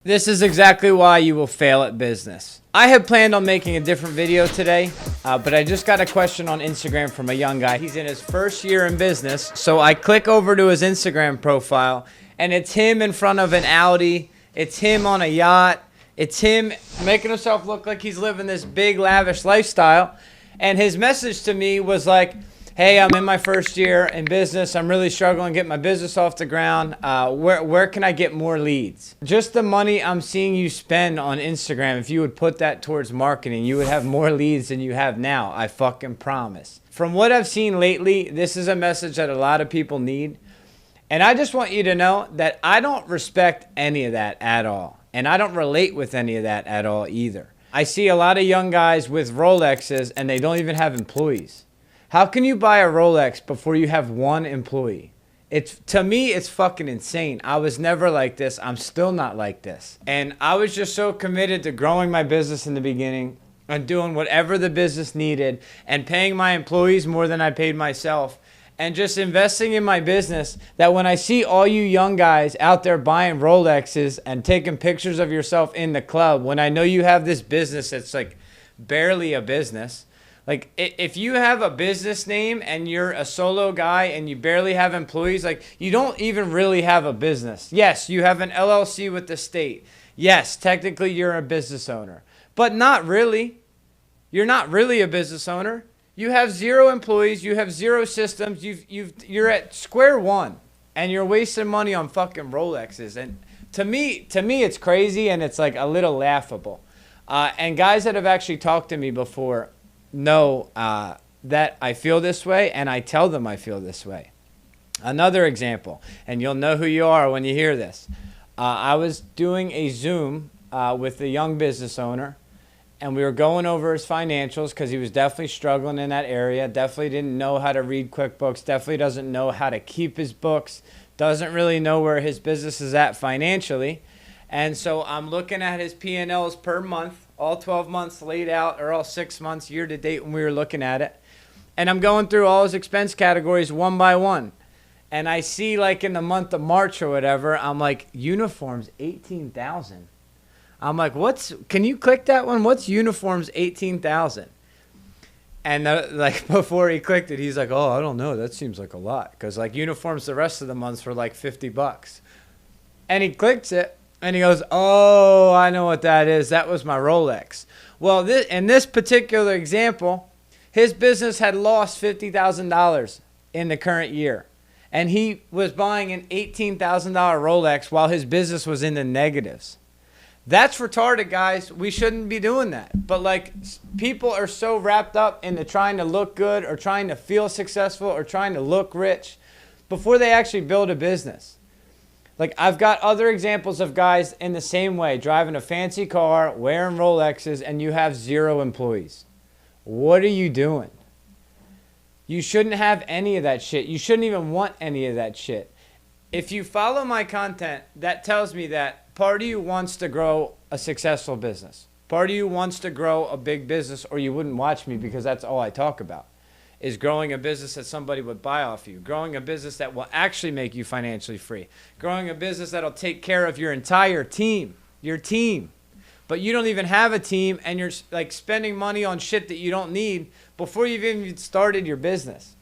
This is exactly why you will fail at business. I had planned on making a different video today, but I just got a question on Instagram from a young guy. He's in his first year in business, so I click over to his Instagram profile, and it's him in front of an Audi. It's him on a yacht. It's him making himself look like he's living this big, lavish lifestyle. And his message to me was like, hey, I'm in my first year in business. I'm really struggling to get my business off the ground. Where can I get more leads? Just the money I'm seeing you spend on Instagram, if you would put that towards marketing, you would have more leads than you have now. I fucking promise. From what I've seen lately, this is a message that a lot of people need. And I just want you to know that I don't respect any of that at all. And I don't relate with any of that at all either. I see a lot of young guys with Rolexes and they don't even have employees. How can you buy a Rolex before you have one employee? To me, it's fucking insane. I was never like this. I'm still not like this. And I was just so committed to growing my business in the beginning and doing whatever the business needed and paying my employees more than I paid myself and just investing in my business that when I see all you young guys out there buying Rolexes and taking pictures of yourself in the club, when I know you have this business that's like barely a business. Like, if you have a business name and you're a solo guy and you barely have employees, like, you don't even really have a business. Yes, you have an LLC with the state. Yes, technically you're a business owner. But not really. You're not really a business owner. You have zero employees. You have zero systems. You're at square one. And you're wasting money on fucking Rolexes. And to me, it's crazy and it's, like, a little laughable. And guys that have actually talked to me before know that I feel this way, and I tell them I feel this way. Another example, and you'll know who you are when you hear this. I was doing a Zoom with a young business owner, and we were going over his financials because he was definitely struggling in that area, definitely didn't know how to read QuickBooks, definitely doesn't know how to keep his books, doesn't really know where his business is at financially. And so I'm looking at his P&Ls per month, all 12 months laid out, or all 6 months year to date when we were looking at it. And I'm going through all his expense categories one by one. And I see, like, in the month of March or whatever, I'm like, uniforms, $18,000. I'm like, can you click that one? What's uniforms, $18,000? And like, before he clicked it, he's like, oh, I don't know. That seems like a lot. Because, like, uniforms the rest of the months were like $50. And he clicks it. And he goes, oh, I know what that is. That was my Rolex. Well, in this particular example, his business had lost $50,000 in the current year. And he was buying an $18,000 Rolex while his business was in the negatives. That's retarded, guys. We shouldn't be doing that. But, like, people are so wrapped up into trying to look good or trying to feel successful or trying to look rich before they actually build a business. Like, I've got other examples of guys in the same way, driving a fancy car, wearing Rolexes, and you have zero employees. What are you doing? You shouldn't have any of that shit. You shouldn't even want any of that shit. If you follow my content, that tells me that part of you wants to grow a successful business. Part of you wants to grow a big business, or you wouldn't watch me because that's all I talk about. Is growing a business that somebody would buy off you, growing a business that will actually make you financially free, growing a business that'll take care of your entire team, your team. But you don't even have a team and you're like spending money on shit that you don't need before you've even started your business.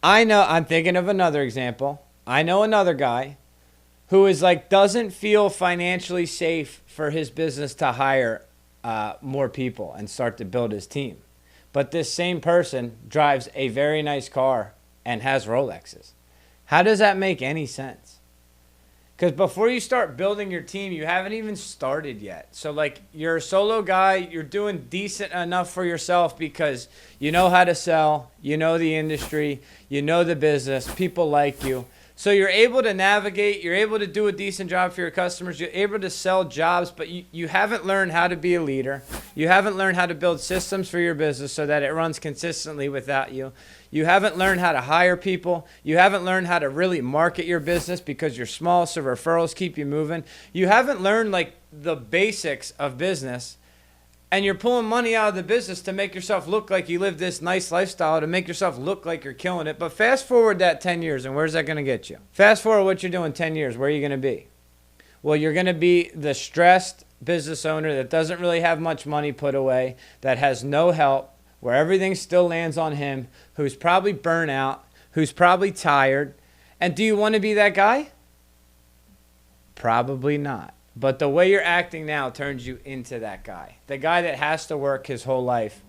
I'm thinking of another example. I know another guy who is like, doesn't feel financially safe for his business to hire more people and start to build his team. But this same person drives a very nice car and has Rolexes. How does that make any sense? Because before you start building your team, you haven't even started yet. So, like, you're a solo guy. You're doing decent enough for yourself because you know how to sell. You know the industry. You know the business. People like you. So you're able to navigate. You're able to do a decent job for your customers. You're able to sell jobs, but you haven't learned how to be a leader. You haven't learned how to build systems for your business so that it runs consistently without you. You haven't learned how to hire people. You haven't learned how to really market your business because you're small, so referrals keep you moving. You haven't learned, like, the basics of business. And you're pulling money out of the business to make yourself look like you live this nice lifestyle, to make yourself look like you're killing it. But fast forward that 10 years, and where's that going to get you? Fast forward what you're doing 10 years, where are you going to be? Well, you're going to be the stressed business owner that doesn't really have much money put away, that has no help, where everything still lands on him, who's probably burnt out, who's probably tired. And do you want to be that guy? Probably not. But the way you're acting now turns you into that guy. The guy that has to work his whole life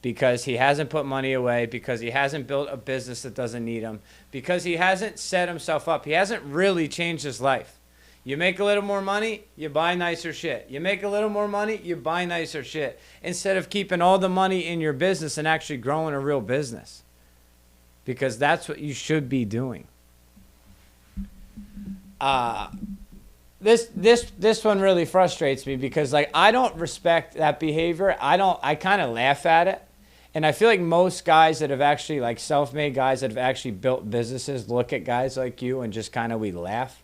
because he hasn't put money away, because he hasn't built a business that doesn't need him, because he hasn't set himself up. He hasn't really changed his life. You make a little more money, you buy nicer shit. You make a little more money, you buy nicer shit. Instead of keeping all the money in your business and actually growing a real business. Because that's what you should be doing. This one really frustrates me because like I don't respect that behavior. I kind of laugh at it. And I feel like most guys that have actually, like self-made guys that have actually built businesses, look at guys like you and just kind of we laugh.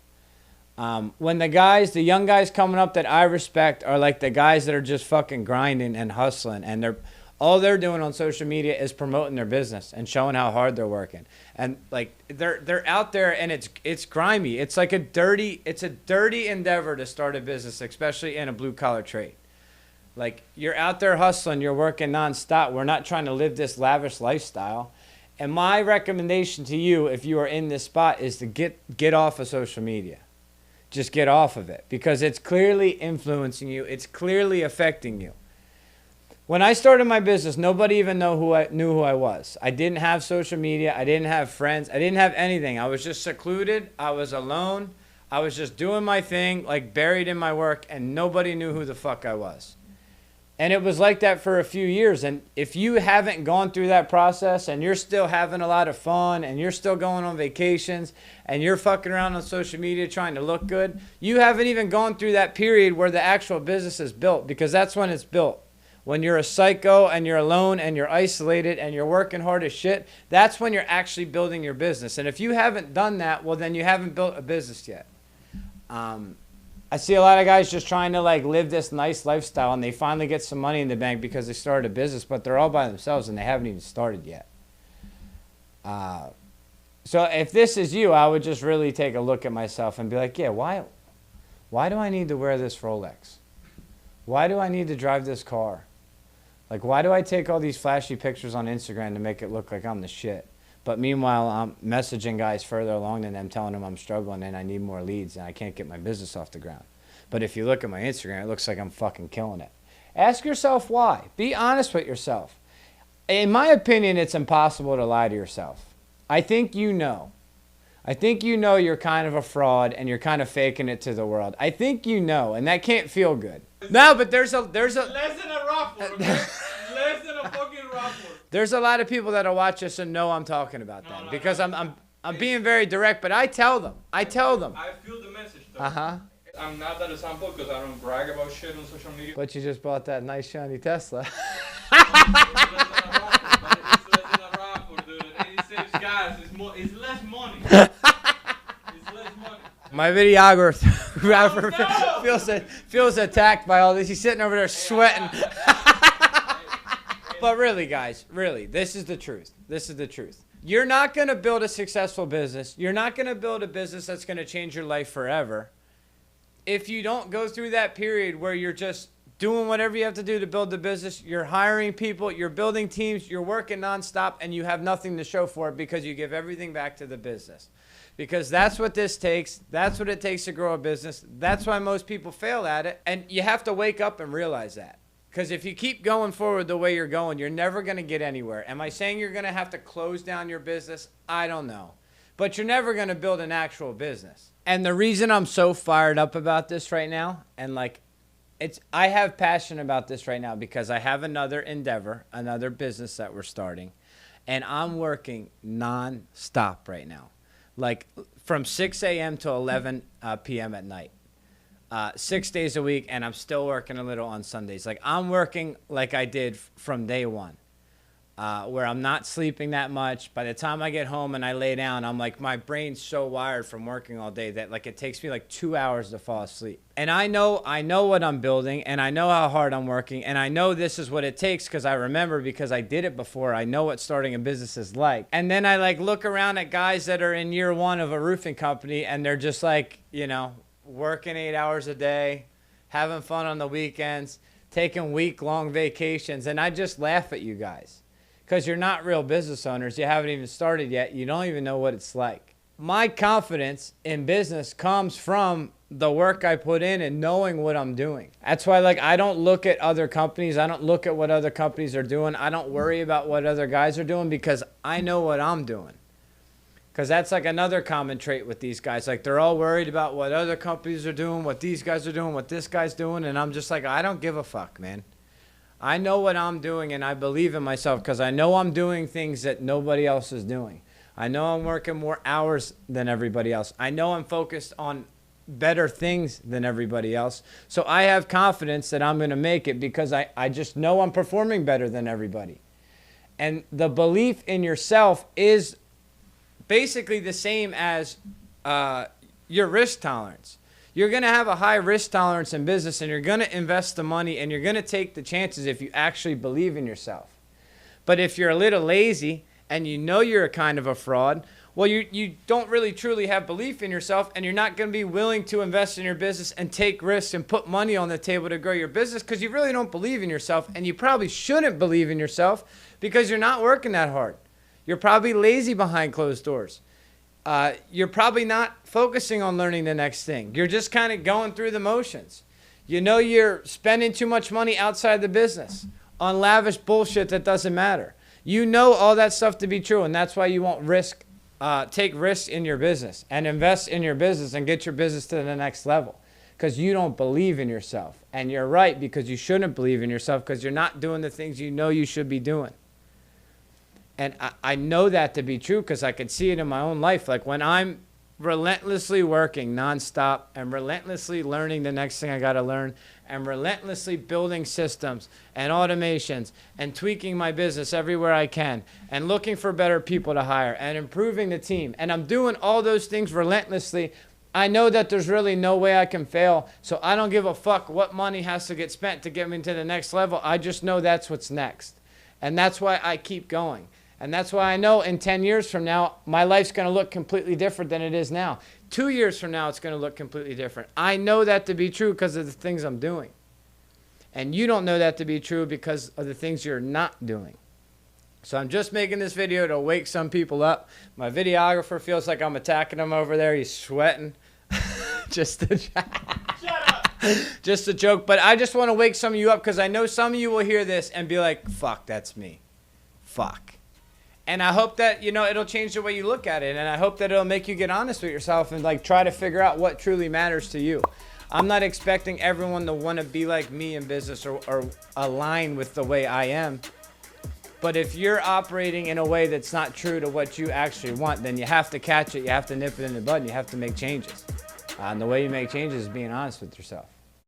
When the young guys coming up that I respect are like the guys that are just fucking grinding and hustling, and all they're doing on social media is promoting their business and showing how hard they're working. And like they're out there and it's grimy. It's like a dirty endeavor to start a business, especially in a blue collar trade. Like you're out there hustling, you're working nonstop. We're not trying to live this lavish lifestyle. And my recommendation to you, if you are in this spot, is to get off of social media. Just get off of it because it's clearly influencing you. It's clearly affecting you. When I started my business, nobody even knew who I was. I didn't have social media. I didn't have friends. I didn't have anything. I was just secluded. I was alone. I was just doing my thing, like buried in my work, and nobody knew who the fuck I was. And it was like that for a few years. And if you haven't gone through that process and you're still having a lot of fun and you're still going on vacations and you're fucking around on social media trying to look good, you haven't even gone through that period where the actual business is built, because that's when it's built. When you're a psycho and you're alone and you're isolated and you're working hard as shit, that's when you're actually building your business. And if you haven't done that, well, then you haven't built a business yet. I see a lot of guys just trying to like live this nice lifestyle and they finally get some money in the bank because they started a business, but they're all by themselves and they haven't even started yet. So if this is you, I would just really take a look at myself and be like, yeah, why do I need to wear this Rolex? Why do I need to drive this car? Like, why do I take all these flashy pictures on Instagram to make it look like I'm the shit? But meanwhile, I'm messaging guys further along than them, telling them I'm struggling and I need more leads and I can't get my business off the ground. But if you look at my Instagram, it looks like I'm fucking killing it. Ask yourself why. Be honest with yourself. In my opinion, it's impossible to lie to yourself. I think you know. I think you know you're kind of a fraud and you're kind of faking it to the world. I think you know, and that can't feel good. No, but there's a less than a raffle, okay? Less than a fucking raffle. There's a lot of people that'll watch this and know I'm talking about that because I'm being very direct, but I tell them. I feel the message though. I'm not that example because I don't brag about shit on social media. But you just bought that nice shiny Tesla. It's less money. My videographer feels attacked by all this. He's sitting over there sweating. But really, guys, really, this is the truth. This is the truth. You're not going to build a successful business. You're not going to build a business that's going to change your life forever if you don't go through that period where you're just doing whatever you have to do to build the business. You're hiring people, you're building teams, you're working nonstop, and you have nothing to show for it because you give everything back to the business. Because that's what this takes. That's what it takes to grow a business. That's why most people fail at it. And you have to wake up and realize that. Because if you keep going forward the way you're going, you're never going to get anywhere. Am I saying you're going to have to close down your business? I don't know. But you're never going to build an actual business. And the reason I'm so fired up about this right now, and like, I have passion about this right now because I have another endeavor, another business that we're starting, and I'm working non-stop right now. Like from 6 a.m. to 11 p.m. at night. 6 days a week, and I'm still working a little on Sundays. Like I'm working like I did from day one, where I'm not sleeping that much. By the time I get home and I lay down, I'm like, my brain's so wired from working all day that like it takes me like 2 hours to fall asleep. And I know what I'm building, and I know how hard I'm working, and I know this is what it takes because I remember, because I did it before. I know what starting a business is like. And then I like look around at guys that are in year one of a roofing company, and they're just like, you know, working 8 hours a day, having fun on the weekends, taking week-long vacations, and I just laugh at you guys because you're not real business owners. You haven't even started yet. You don't even know what it's like. My confidence in business comes from the work I put in and knowing what I'm doing. That's why, like, I don't look at other companies. I don't look at what other companies are doing. I don't worry about what other guys are doing because I know what I'm doing. Because that's like another common trait with these guys. Like, they're all worried about what other companies are doing, what these guys are doing, what this guy's doing. And I'm just like, I don't give a fuck, man. I know what I'm doing and I believe in myself because I know I'm doing things that nobody else is doing. I know I'm working more hours than everybody else. I know I'm focused on better things than everybody else. So I have confidence that I'm going to make it because I just know I'm performing better than everybody. And the belief in yourself is basically the same as your risk tolerance. You're going to have a high risk tolerance in business and you're going to invest the money and you're going to take the chances if you actually believe in yourself. But if you're a little lazy and you know you're a kind of a fraud, well, you don't really truly have belief in yourself and you're not going to be willing to invest in your business and take risks and put money on the table to grow your business because you really don't believe in yourself, and you probably shouldn't believe in yourself because you're not working that hard. You're probably lazy behind closed doors. You're probably not focusing on learning the next thing. You're just kind of going through the motions. You know you're spending too much money outside the business on lavish bullshit that doesn't matter. You know all that stuff to be true, and that's why you won't take risks in your business and invest in your business and get your business to the next level because you don't believe in yourself. And you're right, because you shouldn't believe in yourself because you're not doing the things you know you should be doing. And I know that to be true because I can see it in my own life. Like when I'm relentlessly working nonstop and relentlessly learning the next thing I got to learn and relentlessly building systems and automations and tweaking my business everywhere I can and looking for better people to hire and improving the team. And I'm doing all those things relentlessly. I know that there's really no way I can fail. So I don't give a fuck what money has to get spent to get me to the next level. I just know that's what's next. And that's why I keep going. And that's why I know in 10 years from now, my life's going to look completely different than it is now. 2 years from now, it's going to look completely different. I know that to be true because of the things I'm doing. And you don't know that to be true because of the things you're not doing. So I'm just making this video to wake some people up. My videographer feels like I'm attacking him over there. He's sweating. Just a joke. But I just want to wake some of you up because I know some of you will hear this and be like, fuck, that's me. Fuck. And I hope that, it'll change the way you look at it. And I hope that it'll make you get honest with yourself and like try to figure out what truly matters to you. I'm not expecting everyone to want to be like me in business or align with the way I am. But if you're operating in a way that's not true to what you actually want, then you have to catch it. You have to nip it in the bud and you have to make changes. And the way you make changes is being honest with yourself.